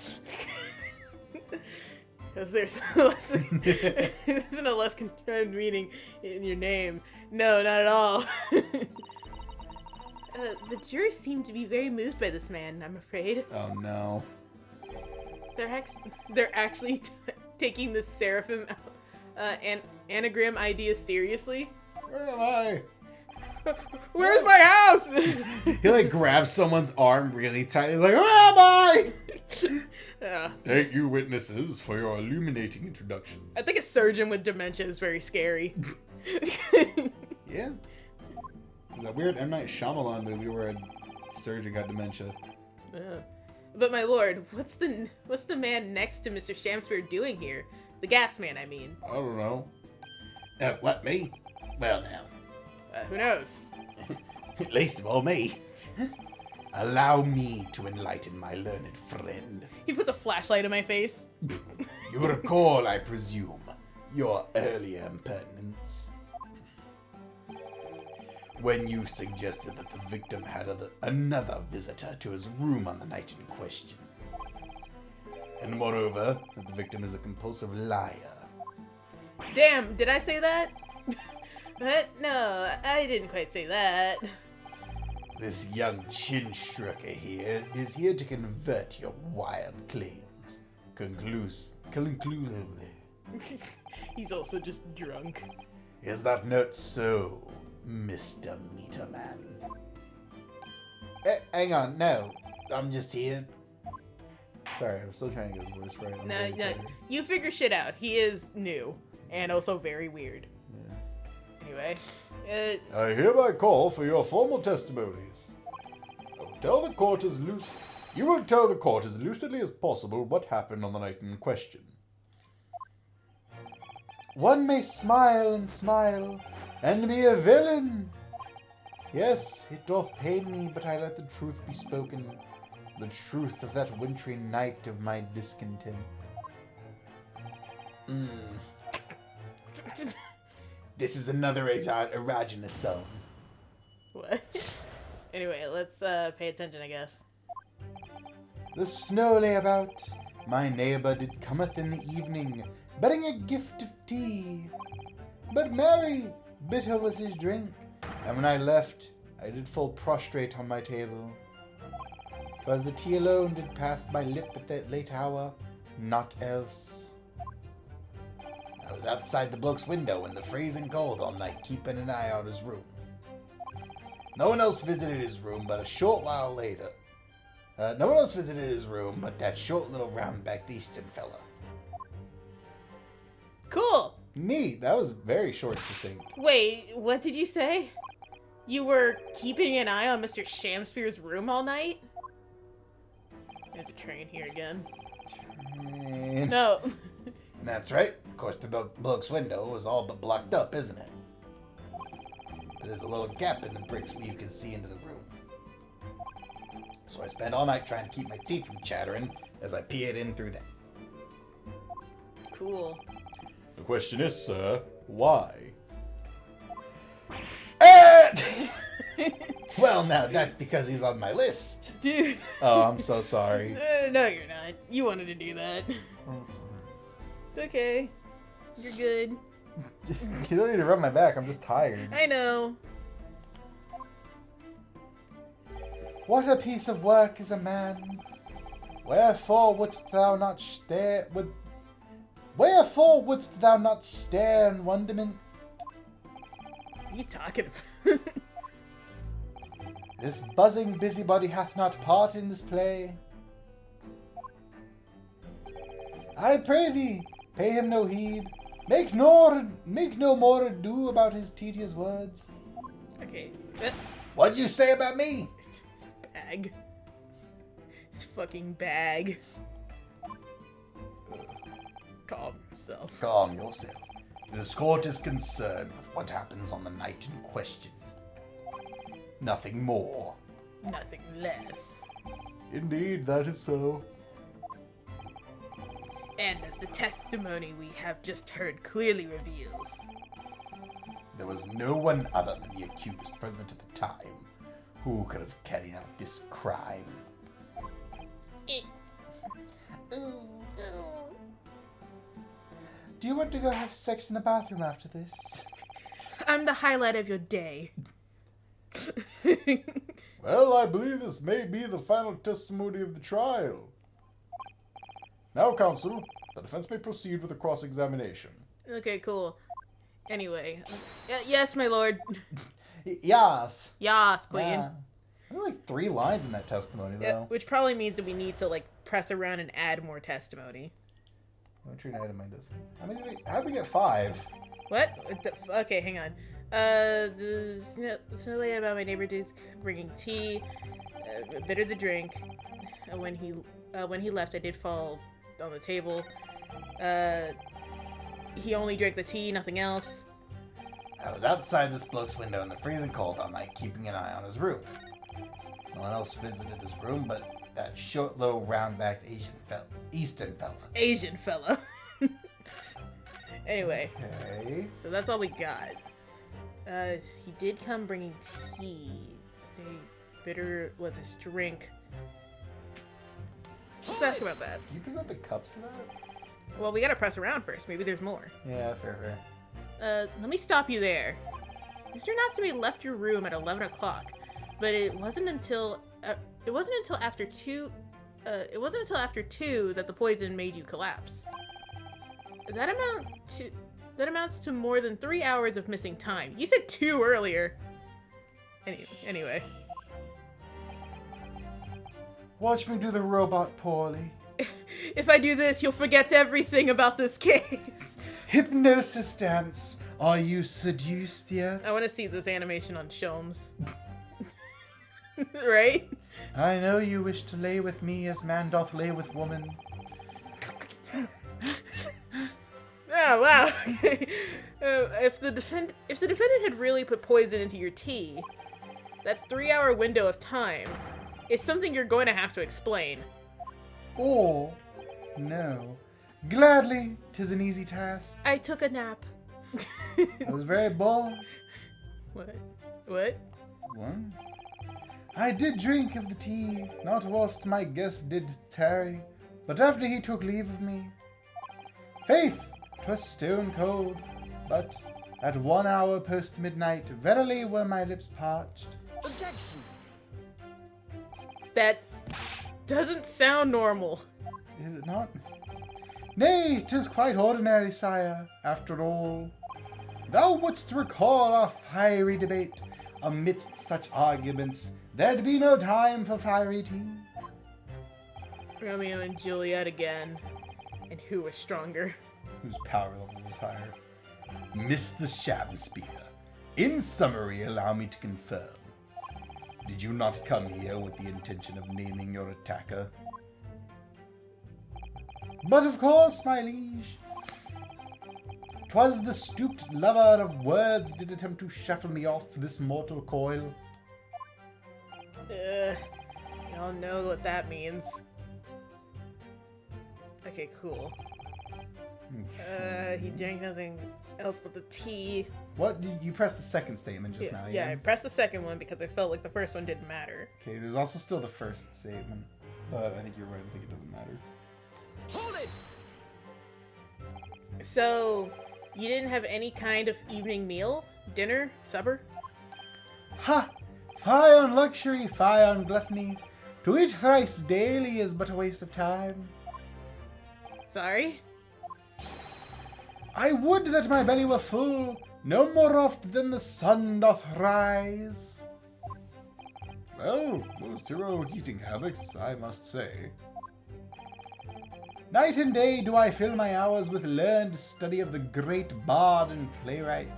Because there's isn't a less contrived meaning in your name. No, not at all. The jurors seem to be very moved by this man, I'm afraid. Oh no. They're actually taking the seraphim anagram idea seriously. Where am I? Where's my house? He like grabs someone's arm really tight. He's like, where am I? Thank you, witnesses, for your illuminating introductions. I think a surgeon with dementia is very scary. Yeah. There's that weird M. Night Shyamalan movie where a surgeon got dementia. But my lord, what's the man next to Mr. Shamspear doing here? The gas man, I mean. I don't know. What, me? Well, now. Who knows? At least of all me. Allow me to enlighten my learned friend. He puts a flashlight in my face. You recall, I presume, your earlier impertinence. When you suggested that the victim had another visitor to his room on the night in question. And moreover, that the victim is a compulsive liar. Damn, did I say that? No, I didn't quite say that. This young chin-shrucker here is here to convert your wild claims conclusively. He's also just drunk. Is that not so, Mr. Meterman? Hang on, no. I'm just here. Sorry, I'm still trying to get his voice right. No, you figure shit out. He is new and also very weird. Yeah. Anyway, I hereby call for your formal testimonies. You will tell the court as lucidly as possible what happened on the night in question. One may smile, and be a villain. Yes, it doth pain me, but I let the truth be spoken. The truth of that wintry night of my discontent. This is another erogenous zone. what? Anyway, let's pay attention, I guess. The snow lay about. My neighbour did cometh in the evening, bearing a gift of tea. But merry, bitter was his drink, and when I left, I did fall prostrate on my table. 'Twas the tea alone did pass my lip at that late hour, not else. I was outside the bloke's window in the freezing cold all night, keeping an eye out his room. No one else visited his room, but a short while later. No one else visited his room, but that short little round-backed Eastern fella. Cool. Neat, that was very short, succinct. Wait, what did you say? You were keeping an eye on Mr. Shamspear's room all night? There's a train here again. No. That's right. Of course, the bloke's window was all but blocked up, isn't it? But there's a little gap in the bricks where you can see into the room. So I spent all night trying to keep my teeth from chattering as I peered in through that. Cool. The question is, sir, why? Well, now, that's because he's on my list. Dude. Oh, I'm so sorry. No, you're not. You wanted to do that. It's okay. You're good. You don't need to rub my back, I'm just tired. I know. What a piece of work is a man! Wherefore wouldst thou not stare in wonderment? What are you talking about? This buzzing busybody hath not part in this play. I pray thee, pay him no heed. Make no more ado about his tedious words. Okay. What'd you say about me? His bag. His fucking bag. Calm yourself. Calm yourself. This court is concerned with what happens on the night in question. Nothing more. Nothing less. Indeed, that is so. And as the testimony we have just heard clearly reveals, There was no one other than the accused present at the time who could have carried out this crime. Do you want to go have sex in the bathroom after this? I'm the highlight of your day. Well, I believe this may be the final testimony of the trial. Now, counsel, the defense may proceed with the cross-examination. Okay, cool. Anyway. Yes, my lord. Yes. Yas, queen. Yeah. There were like 3 lines in that testimony, though. Yeah, which probably means that we need to, like, press around and add more testimony. What true item I does? How did we get 5? What? Okay, hang on. The snow lay about my neighbor dudes bringing tea, bitter to drink. When he left, I did fall on the table. He only drank the tea, nothing else. I was outside this bloke's window in the freezing cold all night, keeping an eye on his room. No one else visited his room but that short, low, round-backed Eastern fella. Asian fella. Anyway, Okay. so that's all we got. He did come bringing tea. Bitter was his drink. Let's ask about that. Can you present the cups to that? Well, we gotta press around first. Maybe there's more. Yeah, fair. Let me stop you there. Mr. Natsume left your room at 11 o'clock, but it wasn't until after 2 that the poison made you collapse. That amounts to more than 3 hours of missing time. You said 2 earlier. Anyway. Watch me do the robot poorly. If I do this, you'll forget everything about this case. Hypnosis dance. Are you seduced yet? I want to see this animation on Shomes. Right? I know you wish to lay with me as man doth lay with woman. Oh, wow. Okay. If the defendant had really put poison into your tea, that 3-hour window of time is something you're going to have to explain. Or, no. Gladly, 'tis an easy task. I took a nap. I was very bored. What? What? I did drink of the tea, not whilst my guest did tarry, but after he took leave of me. Faith, 'twas stone cold, but at 1 hour post midnight, verily were my lips parched. Objection! That doesn't sound normal. Is it not? Nay, 'tis quite ordinary, sire, after all. Thou wouldst recall our fiery debate. Amidst such arguments, there'd be no time for fiery tea. Romeo and Juliet again. And who was stronger? Whose power level was higher? Mr. Shakespeare, in summary, allow me to confirm. Did you not come here with the intention of naming your attacker? But of course, my liege. 'Twas the stooped lover of words did attempt to shuffle me off this mortal coil. Y'all know what that means. Okay, cool. He drank nothing else but the tea. What? You pressed the second statement just now, Yeah, I pressed the second one because I felt like the first one didn't matter. Okay, there's also still the first statement. But I think you're right, I think it doesn't matter. Hold it! So, you didn't have any kind of evening meal? Dinner? Supper? Ha! Fie on luxury, fie on gluttony. To eat thrice daily is but a waste of time. Sorry? I would that my belly were full, no more oft than the sun doth rise. Well, most heroic eating habits, I must say. Night and day do I fill my hours with learned study of the great bard and playwright.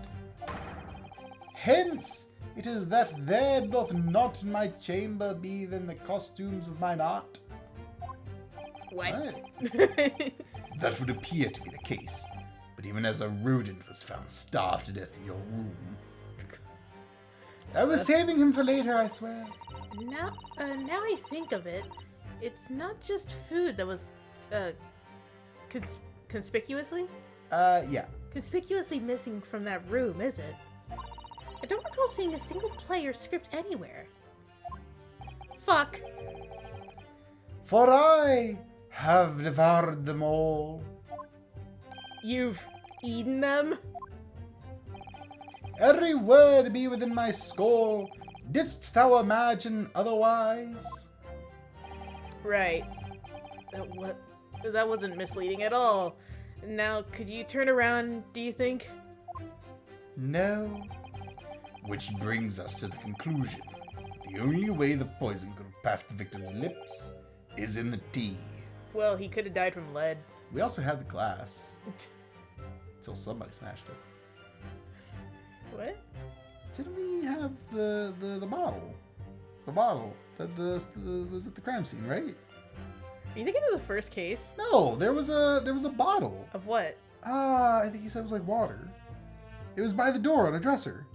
Hence, it is that there doth not in my chamber be than the costumes of mine art. What? That would appear to be the case, but even as a rodent was found starved to death in your room. I was saving him for later, I swear. Now I think of it, it's not just food that was, conspicuously? Yeah. Conspicuously missing from that room, is it? I don't recall seeing a single play or script anywhere. Fuck. For I have devoured them all. You've eaten them? Every word be within my skull. Didst thou imagine otherwise? Right. That wasn't misleading at all. Now, could you turn around, do you think? No. Which brings us to the conclusion. The only way the poison could have passed the victim's lips is in the tea. Well, he could have died from lead. We also had the glass. Until somebody smashed it. What? Didn't we have the bottle? The bottle. Was at the crime scene, right? Are you thinking of the first case? No, there was a bottle. Of what? I think he said it was like water. It was by the door on a dresser.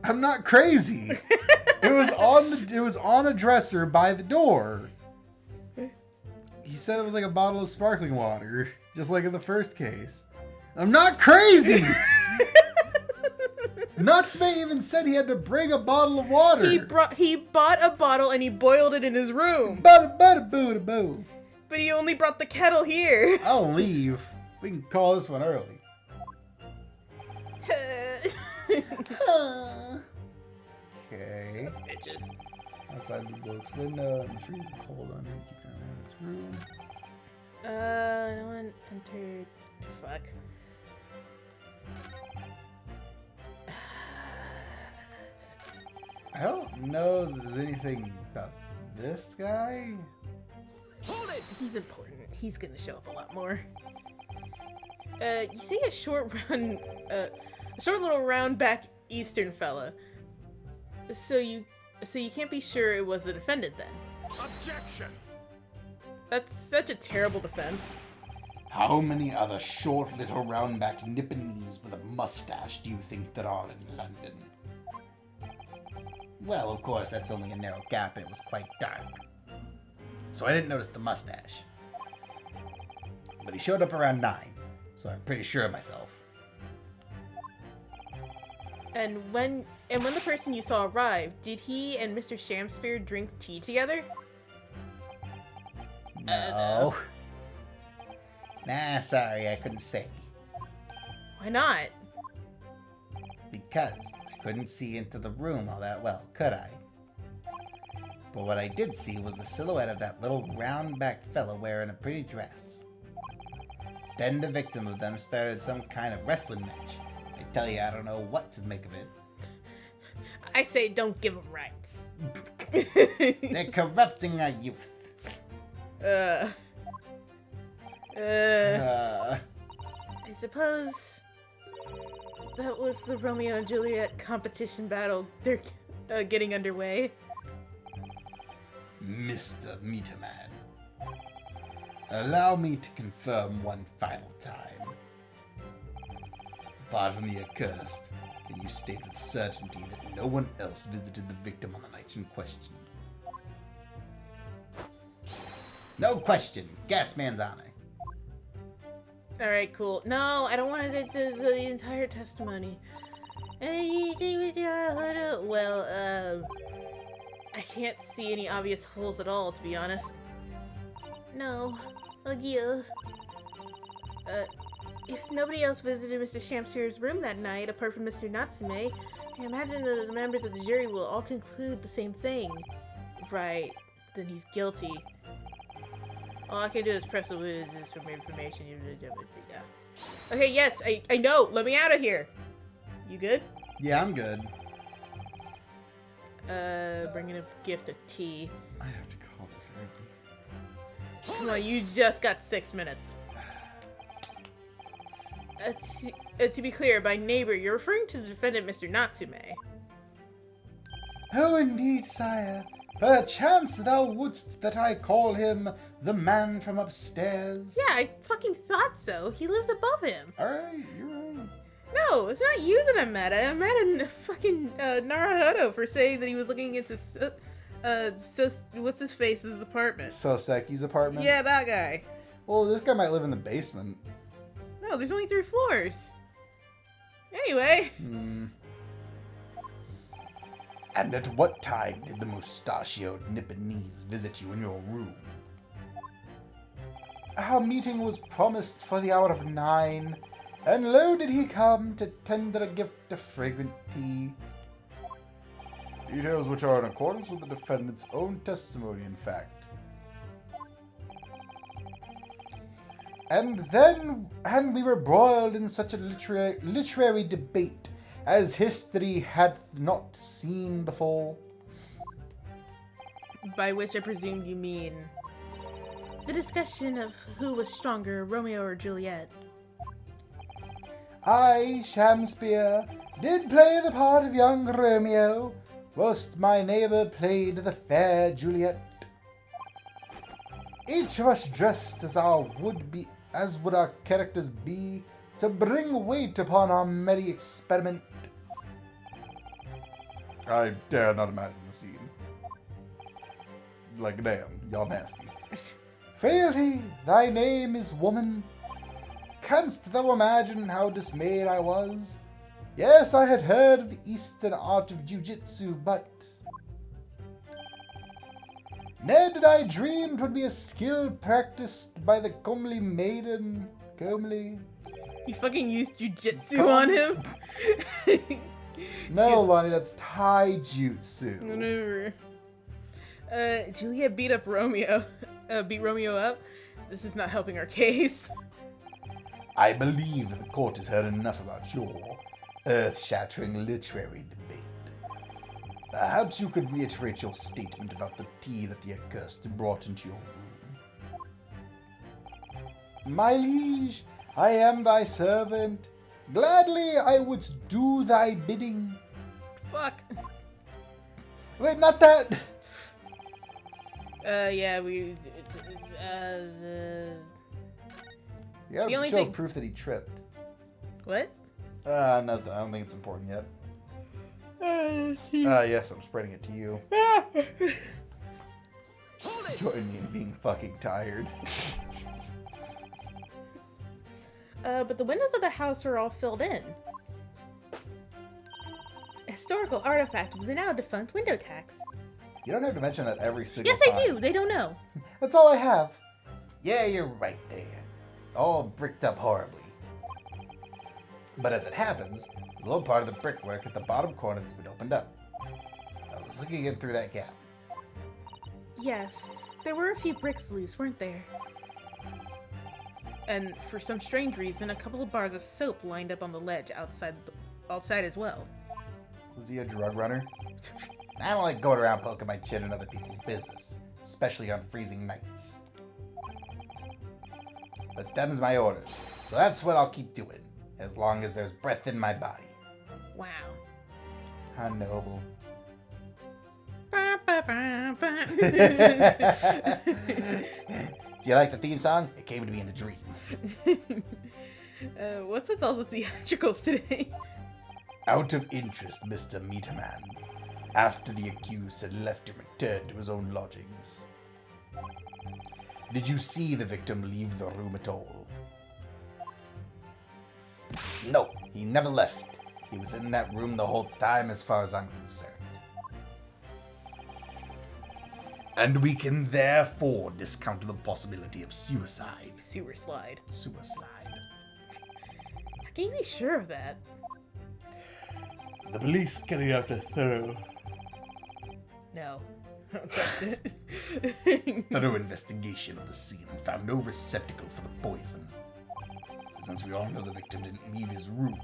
I'm not crazy. It was on a dresser by the door. He said it was like a bottle of sparkling water, just like in the first case. I'm not crazy. Natsume even said he had to bring a bottle of water. He bought a bottle and he boiled it in his room. Boo. But he only brought the kettle here. I'll leave. We can call this one early. Okay. Bitches. Outside the book's window, and the trees hold on and keep going in this room. No one entered. Fuck. I don't know that there's anything about this guy. Hold it! He's important. He's gonna show up a lot more. You see a short little round back Eastern fella. So you can't be sure it was the defendant then. Objection! That's such a terrible defense. How many other short little round-backed Nipponese with a mustache do you think there are in London? Well, of course, that's only a narrow gap and it was quite dark. So I didn't notice the mustache. But he showed up around 9, so I'm pretty sure of myself. And when the person you saw arrived, did he and Mr. Shamspear drink tea together? No. Nah, sorry, I couldn't say. Why not? Because I couldn't see into the room all that well, could I? But what I did see was the silhouette of that little round-backed fellow wearing a pretty dress. Then the victim of them started some kind of wrestling match. I tell you, I don't know what to make of it. I say don't give him rights. They're corrupting our youth. I suppose that was the Romeo and Juliet competition battle. They're getting underway. Mr. Meterman, allow me to confirm one final time. Apart from the accursed, can you state with certainty that no one else visited the victim on the night in question? No question. Gasman's honor. Alright, cool. No, I don't want to do the entire testimony. Well, I can't see any obvious holes at all, to be honest. No. Oh dear. If nobody else visited Mr. Shamspear's room that night, apart from Mr. Natsume, I imagine that the members of the jury will all conclude the same thing. Right. Then he's guilty. All I can do is press the wizards for more information. Yeah. Okay, yes, I know. Let me out of here. You good? Yeah, I'm good. Bringing a gift of tea. I have to call this early. Come on, you just got 6 minutes. To be clear, by neighbor, you're referring to the defendant, Mr. Natsume. Oh, indeed, sire. Perchance thou wouldst that I call him the man from upstairs. Yeah, I fucking thought so. He lives above him. Alright, you're right. No, it's not you that I'm mad at. I'm mad at fucking Naruhodo for saying that he was looking into what's his face's apartment. Soseki's apartment? Yeah, that guy. Well, this guy might live in the basement. No, there's only 3 floors. Anyway. And at what time did the mustachioed Nipponese visit you in your room? Our meeting was promised for the hour of 9, and lo did he come to tender a gift of fragrant tea. Details which are in accordance with the defendant's own testimony, in fact. And we were broiled in such a literary debate as history hath not seen before. By which I presume you mean the discussion of who was stronger, Romeo or Juliet. I, Shakespeare, did play the part of young Romeo, whilst my neighbour played the fair Juliet. Each of us dressed as would our characters be, to bring weight upon our merry experiment. I dare not imagine the scene. Like, damn, y'all nasty. Fealty, thy name is woman. Canst thou imagine how dismayed I was? Yes, I had heard of the eastern art of jiu-jitsu, but... Ne'er did I dream 'twould be a skill practiced by the comely maiden. Comely? You fucking used jujitsu on him? No, Lonnie, that's taijutsu. Whatever. Juliet beat up Romeo. Beat Romeo up? This is not helping our case. I believe the court has heard enough about your earth-shattering literary debate. Perhaps you could reiterate your statement about the tea that the accursed brought into your room. My liege, I am thy servant. Gladly I would do thy bidding. Fuck. Wait, not that! Yeah, we... You gotta The only show thing- proof that he tripped. What? Nothing. I don't think it's important yet. Yes, I'm spreading it to you. Hold it! Join me in being fucking tired. But the windows of the house are all filled in. A historical artifact of the now defunct window tax. You don't have to mention that every single Yes, time. I do. They don't know. That's all I have. Yeah, you're right there. All bricked up horribly. But as it happens, there's a little part of the brickwork at the bottom corner that's been opened up. I was looking in through that gap. Yes, there were a few bricks loose, weren't there? And for some strange reason, a couple of bars of soap lined up on the ledge outside as well. Was he a drug runner? I don't like going around poking my chin in other people's business, especially on freezing nights. But them's my orders, so that's what I'll keep doing, as long as there's breath in my body. Wow. How noble. Ba, ba, ba, ba. Do you like the theme song? It came to me in a dream. What's with all the theatricals today? Out of interest, Mr. Meterman, after the accused had left and returned to his own lodgings. Did you see the victim leave the room at all? No, he never left. He was in that room the whole time as far as I'm concerned. And we can therefore discount the possibility of suicide. Sewer slide. Suicide. How can you be sure of that? The police carried out a thorough No. I don't trust it. thorough investigation of the scene and found no receptacle for the poison. And since we all know the victim didn't leave his room,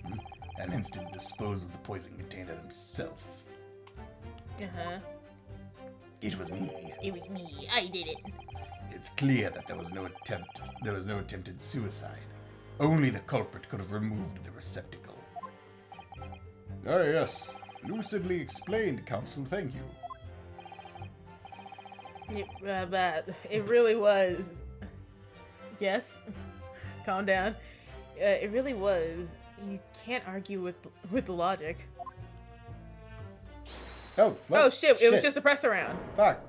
and hence didn't dispose of the poison contained in himself, Uh-huh. it was me. It was me. I did it. It's clear that there was no attempted suicide. Only the culprit could have removed the receptacle. Ah, yes. Lucidly explained, counsel. Thank you. But it really was. Yes. Calm down. It really was. You can't argue with the logic. Oh, Oh shit! It was just a press around. Fuck.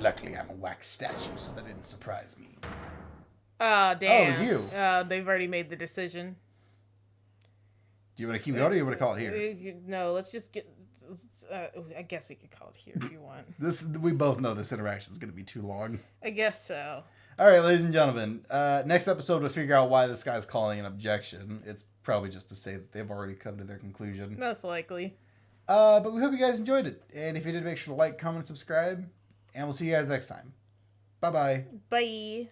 Luckily, I'm a wax statue, so that didn't surprise me. Oh damn. it was you. They've already made the decision. Do you want to keep going or do you want to call it here? No, let's just get... I guess we could call it here if you want. We both know this interaction is going to be too long. I guess so. All right, ladies and gentlemen. Next episode, we'll figure out why this guy's calling an objection. It's probably just to say that they've already come to their conclusion. Most likely. But we hope you guys enjoyed it. And if you did, make sure to like, comment, and subscribe. And we'll see you guys next time. Bye-bye. Bye.